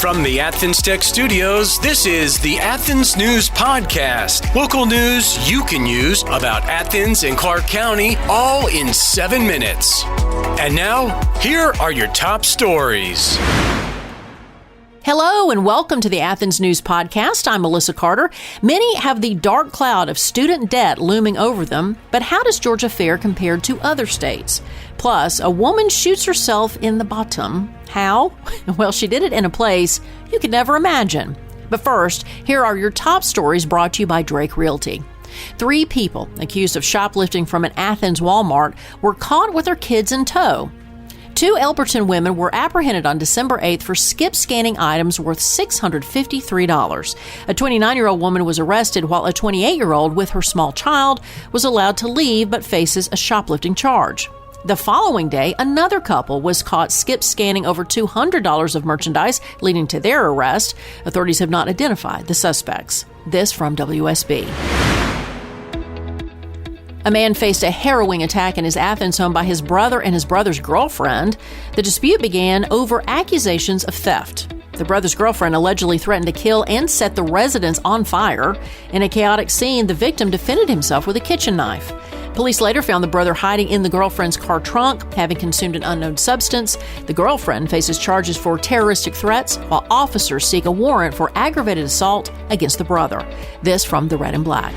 From the Athens Tech Studios, this is the Athens News Podcast. Local news you can use about Athens and Clark County, all in 7 minutes. And now, here are your top stories. Hello and welcome to the Athens News Podcast. I'm Melissa Carter. Many have the dark cloud of student debt looming over them, but how does Georgia fare compared to other states? Plus, a woman shoots herself in the bottom. How? Well, she did it in a place you could never imagine. But first, here are your top stories brought to you by Drake Realty. 3 people accused of shoplifting from an Athens Walmart were caught with their kids in tow. 2 Elberton women were apprehended on December 8th for skip scanning items worth $653. A 29-year-old woman was arrested while a 28-year-old with her small child was allowed to leave but faces a shoplifting charge. The following day, another couple was caught skip scanning over $200 of merchandise, leading to their arrest. Authorities have not identified the suspects. This from WSB. A man faced a harrowing attack in his Athens home by his brother and his brother's girlfriend. The dispute began over accusations of theft. The brother's girlfriend allegedly threatened to kill and set the residence on fire. In a chaotic scene, the victim defended himself with a kitchen knife. Police later found the brother hiding in the girlfriend's car trunk, having consumed an unknown substance. The girlfriend faces charges for terroristic threats, while officers seek a warrant for aggravated assault against the brother. This from the Red and Black.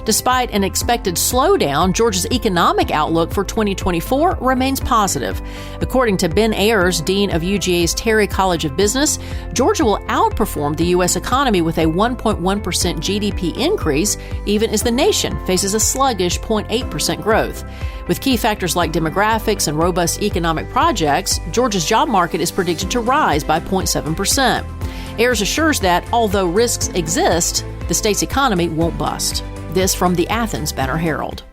Despite an expected slowdown, Georgia's economic outlook for 2024 remains positive. According to Ben Ayers, Dean of UGA's Terry College of Business, Georgia will outperform the U.S. economy with a 1.1% GDP increase, even as the nation faces a sluggish 0.8% growth. With key factors like demographics and robust economic projects, Georgia's job market is predicted to rise by 0.7%. Ayers assures that, although risks exist, the state's economy won't bust. This from the Athens Banner-Herald.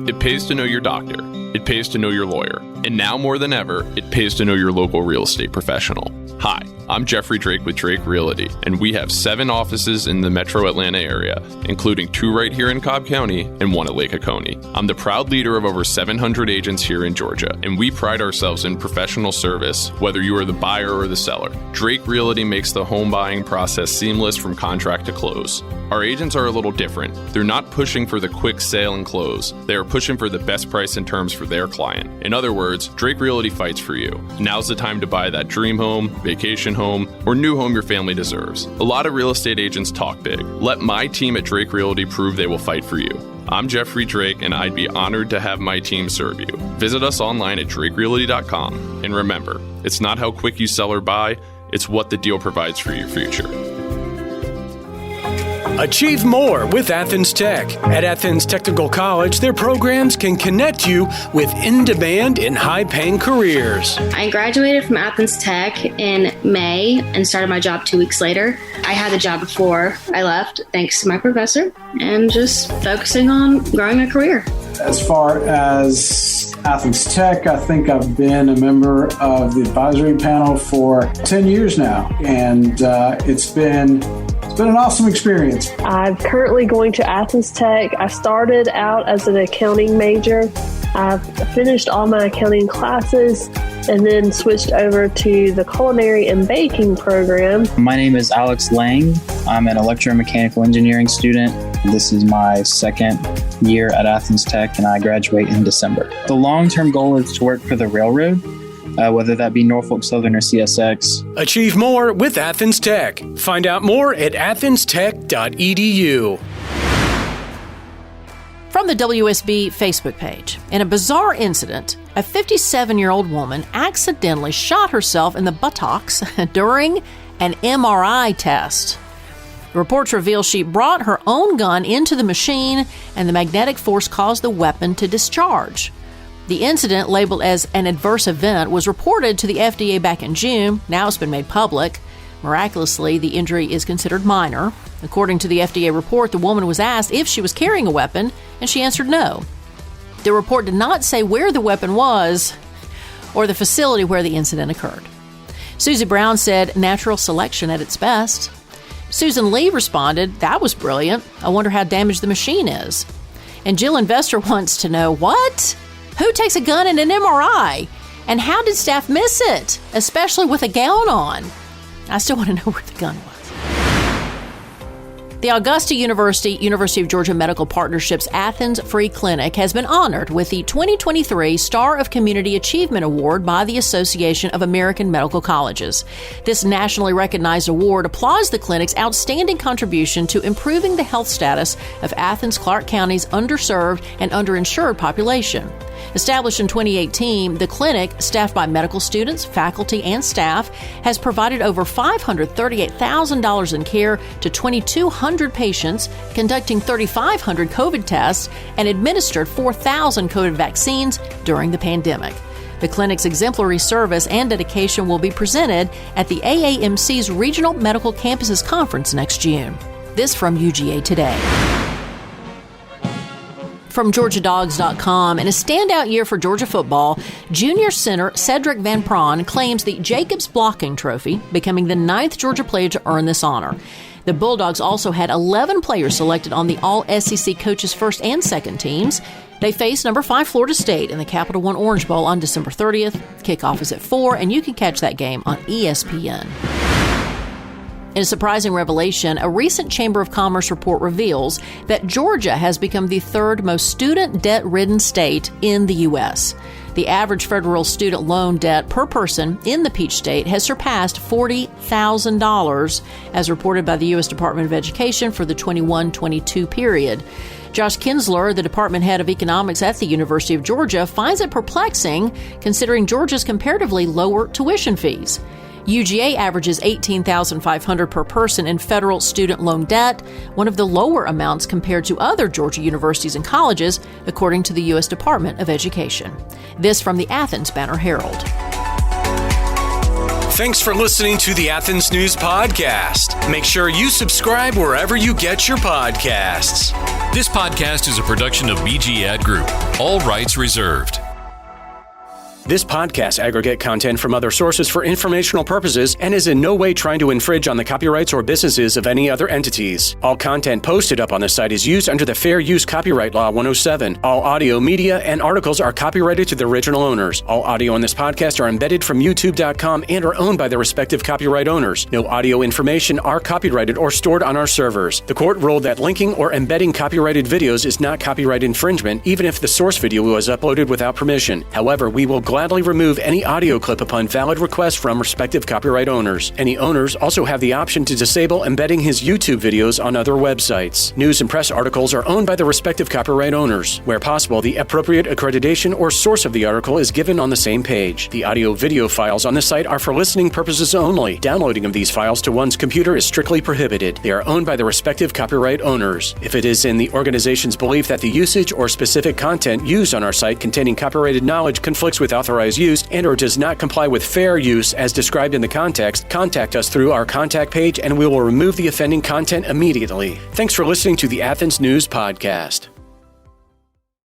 It pays to know your doctor. It pays to know your lawyer. And now more than ever, it pays to know your local real estate professional. Hi, I'm Jeffrey Drake with Drake Realty, and we have 7 offices in the metro Atlanta area, including 2 right here in Cobb County and 1 at Lake Oconee. I'm the proud leader of over 700 agents here in Georgia, and we pride ourselves in professional service, whether you are the buyer or the seller. Drake Realty makes the home buying process seamless from contract to close. Our agents are a little different. They're not pushing for the quick sale and close. They are pushing for the best price and terms for their client. In other words, Drake Realty fights for you. Now's the time to buy that dream home, vacation home, or new home your family deserves. A lot of real estate agents talk big. Let my team at Drake Realty prove they will fight for you. I'm Jeffrey Drake, and I'd be honored to have my team serve you. Visit us online at drakerealty.com. And remember, it's not how quick you sell or buy, it's what the deal provides for your future. Achieve more with Athens Tech. At Athens Technical College, their programs can connect you with in-demand and high-paying careers. I graduated from Athens Tech in May and started my job 2 weeks later. I had the job before I left, thanks to my professor, and just focusing on growing my career. As far as Athens Tech, I think I've been a member of the advisory panel for 10 years now, and it's been an awesome experience. I'm currently going to Athens Tech. I started out as an accounting major. I've finished all my accounting classes and then switched over to the culinary and baking program. My name is Alex Lang. I'm an electromechanical engineering student. This is my 2nd year at Athens Tech, and I graduate in December. The long-term goal is to work for the railroad, whether that be Norfolk Southern or CSX. Achieve more with Athens Tech. Find out more at athenstech.edu. From the WSB Facebook page, in a bizarre incident, a 57-year-old woman accidentally shot herself in the buttocks during an MRI test. Reports reveal she brought her own gun into the machine, and the magnetic force caused the weapon to discharge. The incident, labeled as an adverse event, was reported to the FDA back in June. Now it's been made public. Miraculously, the injury is considered minor. According to the FDA report, the woman was asked if she was carrying a weapon, and she answered no. The report did not say where the weapon was or the facility where the incident occurred. Susie Brown said, "Natural selection at its best." Susan Lee responded, "That was brilliant. I wonder how damaged the machine is." And Jill Investor wants to know, what? Who takes a gun in an MRI? And how did staff miss it, especially with a gown on? I still want to know where the gun was. The Augusta University of Georgia Medical Partnership's Athens Free Clinic has been honored with the 2023 Star of Community Achievement Award by the Association of American Medical Colleges. This nationally recognized award applauds the clinic's outstanding contribution to improving the health status of Athens-Clarke County's underserved and underinsured population. Established in 2018, the clinic, staffed by medical students, faculty, and staff, has provided over $538,000 in care to 2,200 patients, conducting 3,500 COVID tests, and administered 4,000 COVID vaccines during the pandemic. The clinic's exemplary service and dedication will be presented at the AAMC's Regional Medical Campuses Conference next June. This from UGA Today. From GeorgiaDogs.com, in a standout year for Georgia football, junior center Sedrick Van Pran claims the Jacobs Blocking Trophy, becoming the 9th Georgia player to earn this honor. The Bulldogs also had 11 players selected on the All-SEC coaches' first and second teams. They face number 5 Florida State in the Capital One Orange Bowl on December 30th. Kickoff is at 4, and you can catch that game on ESPN. In a surprising revelation, a recent Chamber of Commerce report reveals that Georgia has become the 3rd most student debt-ridden state in the U.S. The average federal student loan debt per person in the Peach State has surpassed $40,000, as reported by the U.S. Department of Education for the 21-22 period. Josh Kinsler, the department head of economics at the University of Georgia, finds it perplexing considering Georgia's comparatively lower tuition fees. UGA averages $18,500 per person in federal student loan debt, one of the lower amounts compared to other Georgia universities and colleges, according to the U.S. Department of Education. This from the Athens Banner-Herald. Thanks for listening to the Athens News Podcast. Make sure you subscribe wherever you get your podcasts. This podcast is a production of BG Ad Group. All rights reserved. This podcast aggregate content from other sources for informational purposes and is in no way trying to infringe on the copyrights or businesses of any other entities. All content posted up on the site is used under the Fair Use Copyright Law 107. All audio, media, and articles are copyrighted to the original owners. All audio on this podcast are embedded from YouTube.com and are owned by their respective copyright owners. No audio information are copyrighted or stored on our servers. The court ruled that linking or embedding copyrighted videos is not copyright infringement, even if the source video was uploaded without permission. However, we will gladly remove any audio clip upon valid request from respective copyright owners. Any owners also have the option to disable embedding his YouTube videos on other websites. News and press articles are owned by the respective copyright owners. Where possible, the appropriate accreditation or source of the article is given on the same page. The audio-video files on the site are for listening purposes only. Downloading of these files to one's computer is strictly prohibited. They are owned by the respective copyright owners. If it is in the organization's belief that the usage or specific content used on our site containing copyrighted knowledge conflicts with authorized use and or does not comply with fair use as described in the context, contact us through our contact page and we will remove the offending content immediately. Thanks for listening to the Athens News Podcast.